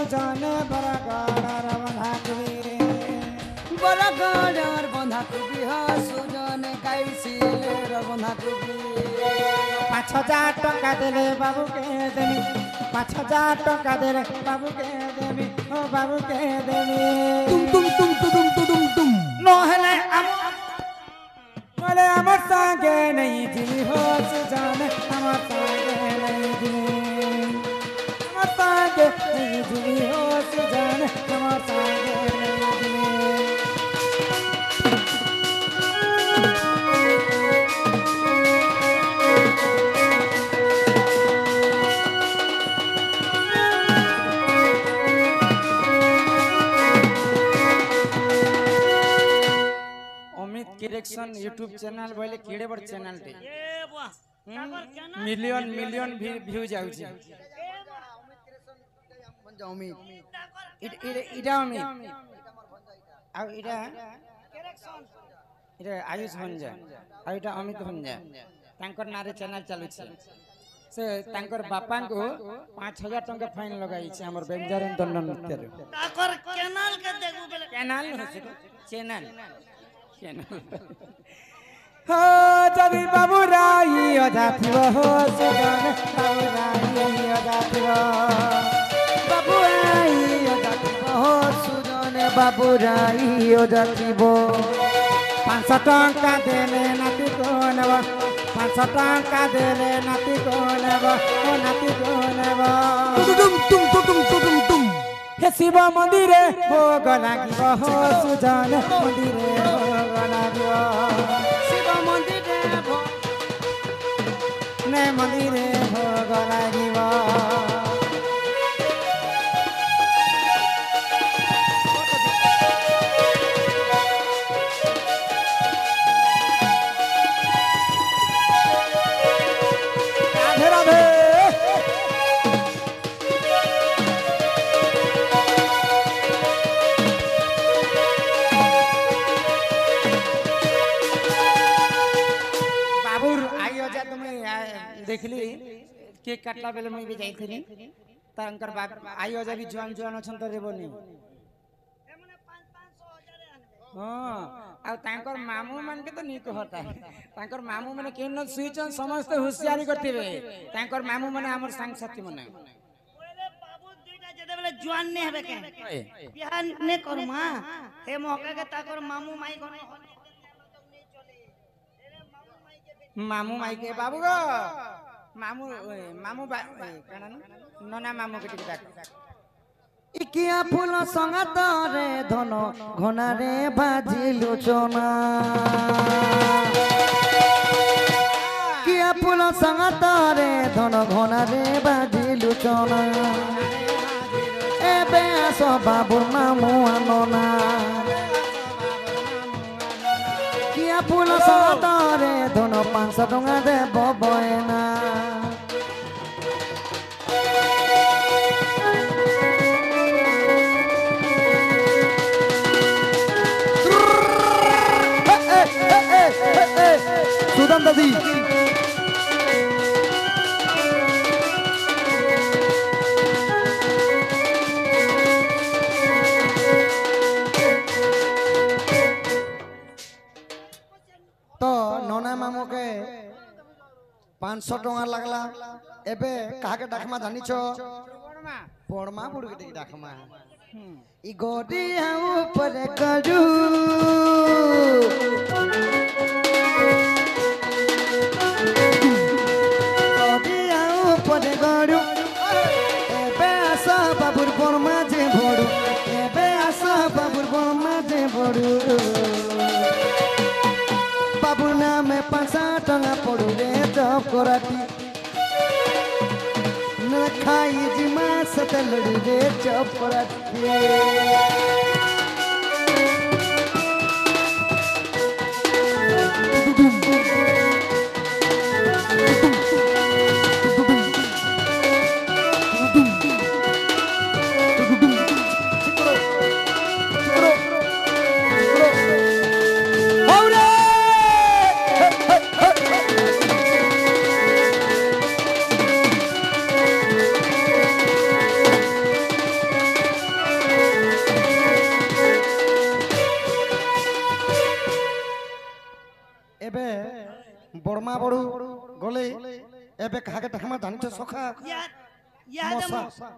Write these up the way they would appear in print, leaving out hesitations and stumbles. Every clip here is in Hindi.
सुजन बरगड़र बंधाकबी बरगड़र बंधाकबी हो सुजन कैसिलेर बंधाकबी 5,000 टंका देले बाबू के देमी 5,000 टंका देले बाबू के देमी ओ बाबू के देमी तुम नहले बोले हमर संगे नहीं जिमी हो सुजन हमर संगे नहीं जिमी हमर संगे नहीं जिमी हो सुजन हमर संगे नहीं जिमी किरेक्शन यूट्यूब चैनल बोले केड़े बड़ चैनल टे मिलियन मिलियन व्यू जाउ छै इटा अमित आ इटा आयुष भंजा आ इटा अमित भंजा तांकर नारे चैनल चालू छै से तांकर बापा को 5,000 टंका फाइन लगाई छै हमर बेंजारन दंडन नृत्य रे ताकर कैनाल के देखू बेले कैनाल चैनल हो जबी बाबू राई अजा थिव हो सुजन बाबू राई अजा थिव बाबू राई अजा थिव हो सुजन बाबू राई अजा थिव 500 टंका देले नाती को नेब 500 टंका देले नाती को नेब ओ नाती को नेब तुम हे शिव मंदिरे भोग लागिब हो सुजन मंदिरे भोग लागिब शिव मंदिरे ने मंदिरे भोग लागिब राधे राधे देखली केक काटला बेले मुई भी जाइथिनी तांकर बाप आई अजा भी जुआन जुआन अछन त रेबनी हां आ तांकर मामू मन के तो नी कहता तांकर मामू माने केन सुइचन समस्त होशियारी करथिबे तांकर मामू माने हमर संग साथी माने ओरे बाबू दुइटा जदे बेले जुआन ने हेबे के बियाह ने करमा हे मौका के ताकर मामू माई घर मामू माई के बाबू गो मामू मामू नना मामू के टिकट इकिया फूल संगत रे धन घना रे बाजी लोचना किया फूल संगत रे धन घना रे बाजी लोचना एबे आसो बाबू मामू आनना किया फूल संगत रे धन 500 टंका दे बबयना सुदन दादी तो नोना मामू के 500 टंका लगला एबे कहा के डाकमा जानी छो पड़मा बुड़ के डाकमा ई गोडिया ऊपर करू गोडिया ऊपर करू एबे आसा बाबुर पड़मा जे भोडू एबे आसा बाबुर पड़मा जे भोडू बाबू नाम 500 टंका पड़ू रे जब कराती न खाई जिमा सतलड़ी रे जब कराती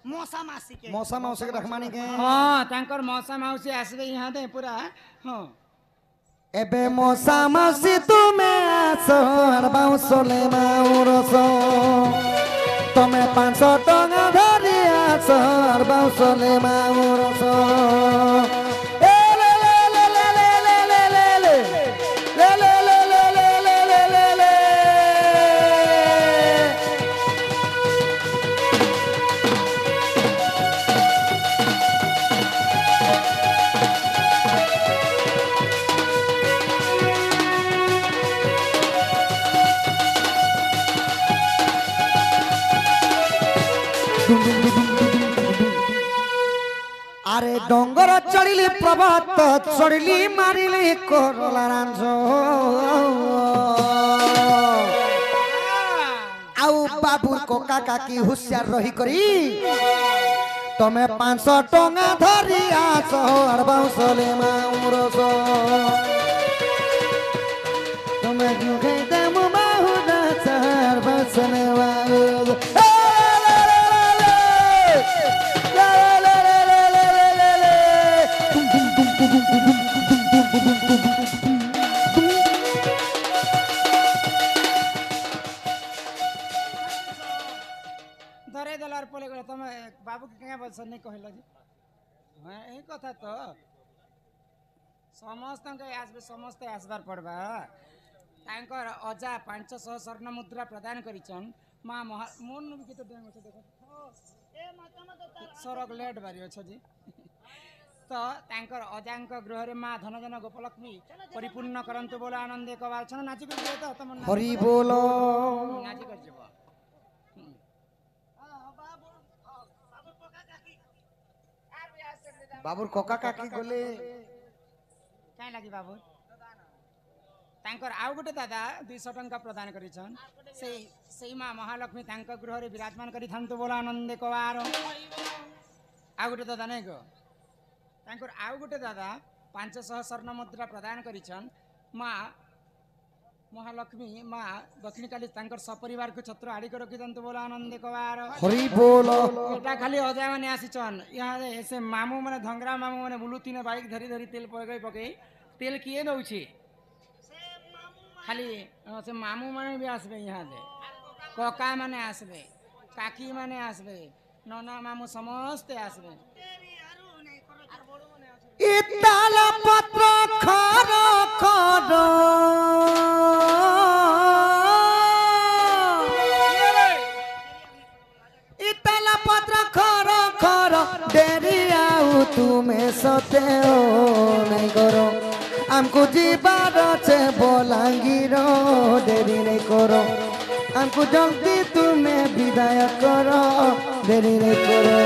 मौसा मासी के मौसा मौसी के रखमानी के हाँ तांकर मौसा मौसी आसबे यहाँ दे पूरा हाँ एबे मौसा मौसी तुमे आसो और बाउसले माउरसो तमे 500 टका धरी आसो और बाउसले माउरसो ए ले ले ले ले ले ले ले ले ले ले ले ले ले ले ले ले ले আরে ডঙ্গর চড়িলি প্রভাত চড়িলি মারিলি করলা রাঞ্জ আউ বাবুর কোকা কাকি হুঁশিয়ার রহি করি তুমি 500 টঙ্কা ধরি আস আর বাউসলে মাউরস তুমি মুখে দাম বাহুদা চার বাসনে বাউল ধরে দেলার পরে গেল তুমি বাবু কে কেন বলছ নাই কহিল যে হ্যাঁ এই কথা তো সমস্ত আসবে সমস্তে আসবার পড়বা তাঙ্কর অজা 500 স্বর্ণ মুদ্রা প্রদান করিছন মা মহা মন বি কেতে ড্যাং আছে দেখো সরক লেট বারি আছে জি তো তাঙ্কর অজাঙ্ক গৃহরে মা ধনজন গোপলক্ষ্মী পরিপূর্ণ করন্তু বলে আনন্দে কবা ছন নাচি করে তো তোমার হরি বল নাচি করে যাব বাবুর কোকা কাকি গলে কাই লাগি বাবু তাঙ্কর আউ গোটে দাদা 200 টঙ্কা প্রদান করিছন সেই মা মহালক্ষ্মী তাঙ্ক গৃহরে বিরাজমান করি থান্তু বলে আনন্দে কবার আউ গোটে দাদা নাই গো তাঙ্কর আউ গোটে দাদা 500 স্বর্ণ মুদ্রা প্রদান করিছন মা মহালক্ষ্মী মা দক্ষিণকালী তাঙ্কর সপরিবারকে ছত্র আড়িকে রখিদন্তু বলে আনন্দে কবার হরি বল এটা খালি অজয় মানে আসিছন ইহাদে সে মামু মানে ধংরা মামু মানে বুলুতিনে বাইক ধরি ধরি তেল পকাই তেল কিয়ে দউছি খালি সে মামু মানে বি আসবে ইহাদে ককা মানে আসবে কাকি মানে আসবে ননা মামু সমস্তে আসবে ইতাল পত্র খর খর ইতাল পত্র খর খর ডেরি আউ তুমি সতে ও নাই করো আমকু ଯିବାର আছে বলাঙ্গীর ডেরি নাই করো আমকু জলদি তুমি বিদায় কর ডেরি নাই করো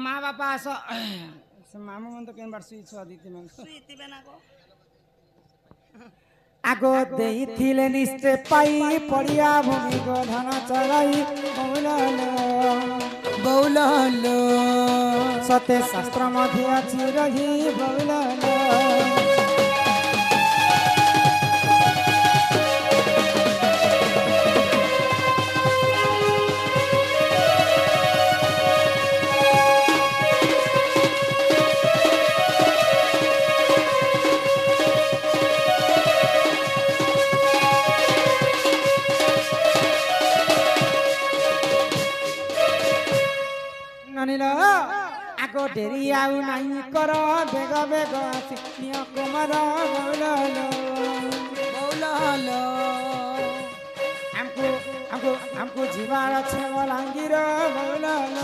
মা বাপা আস সে মামু মন তো কেন বার সুই ছোয়া দিতে মান সুইতিবে না গো আগ দেইছিলে নিশ্চে পাই পড়িয়া ভূমি গো ধান চলাই বৌলাল সতে শাস্ত্র মধ্যে আছে রহি বৌলাল নানিলা আগ ডেরি আউ নাই কর বেগ বেগ আসি নিয় কুমার বৌলাল বৌলাল আমকু জীবার আছে বলাঙ্গীর বৌলাল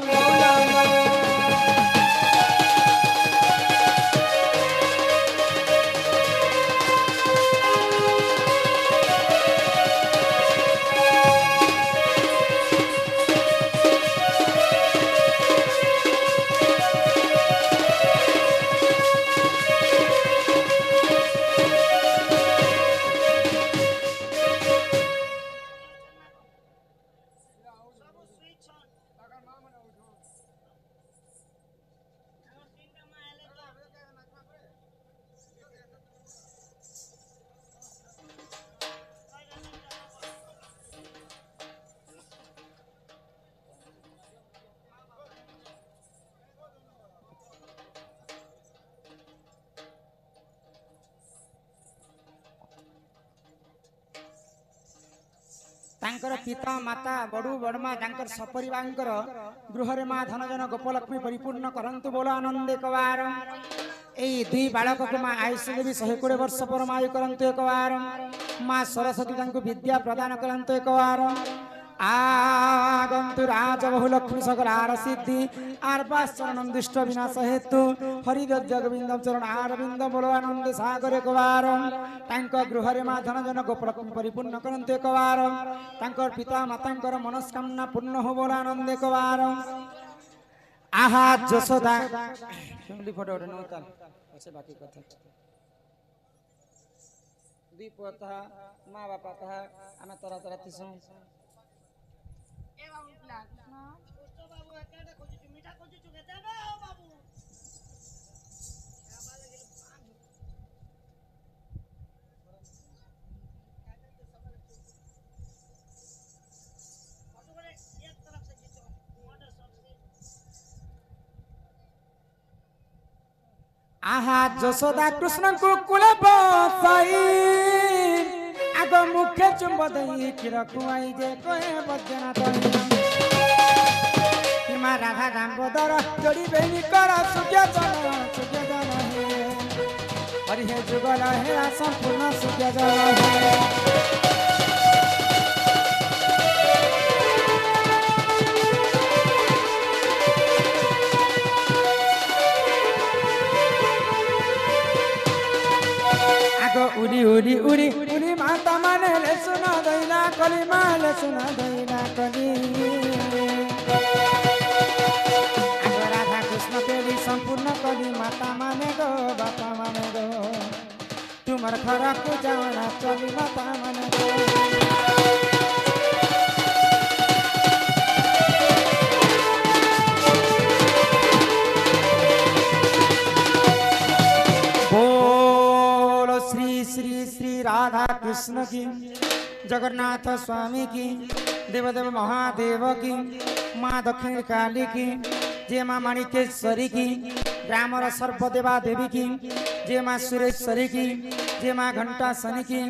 বৌলাল तांकर पिता माता बड़ू बड़मा तांकर सपरिवार गृह माँ धनजन गोपलक्ष्मी परिपूर्ण करंतु बोलो आनंद एक बार एई दुई बालक को माँ आयुष देवी 120 वर्ष परमायु करंतु एक बार माँ सरस्वती तांको विद्या प्रदान करंतु एक बार आगंतु राज बहु लक्ष्मी सकल आर सिद्धि आर पास चरण दुष्ट विनाश हेतु हरिद जगबिंद चरण आरविंद बोलो आनंद सागर एक बार तांको गृह रे माँ धनजन गोपलक्ष्मी परिपूर्ण करंतु एक बार तांकर पिता मातांकर मनस्कामना पूर्ण हो बोलो आनंद एक बार आहा जसोदा फैमिली फोटो उठे नौताल अच्छे बाकी कथा दी पोता माँ बापा था आमे तरह तरह तिसो ए बाबू प्लाग ना तो बाबू एकाडे खोजु मीठा खोजु के देबे ओ बाबू आबा लगे फोटो बड़े एक तरफ से खींचो मॉडल सबसे आहा जसोदा कृष्ण को कुल बसाई आग मुखे चुंब दई किर खुआई जे कोए बजना तई हिमा राधा दामोदर जोड़ी बेनी कर सुख्य जन हे हरि हे जुगल हे संपूर्ण सुख्य जन हे उड़ी उड़ी उड़ी उड़ी माता माने ले सुना दैना कली माले सुना दैना कली राधा कृष्ण केली संपूर्ण कली माता माने गो बापा माने गो तुमर खरा को जाना चली माता माने गो राधा कृष्ण की जगन्नाथ स्वामी की देवदेव महादेव की माँ दक्षिण काली की जे माँ माणिकेश्वरी की ग्रामर सर्वदेवा देवी की जे माँ सुरेश्वरी की जे माँ घंटा शनि की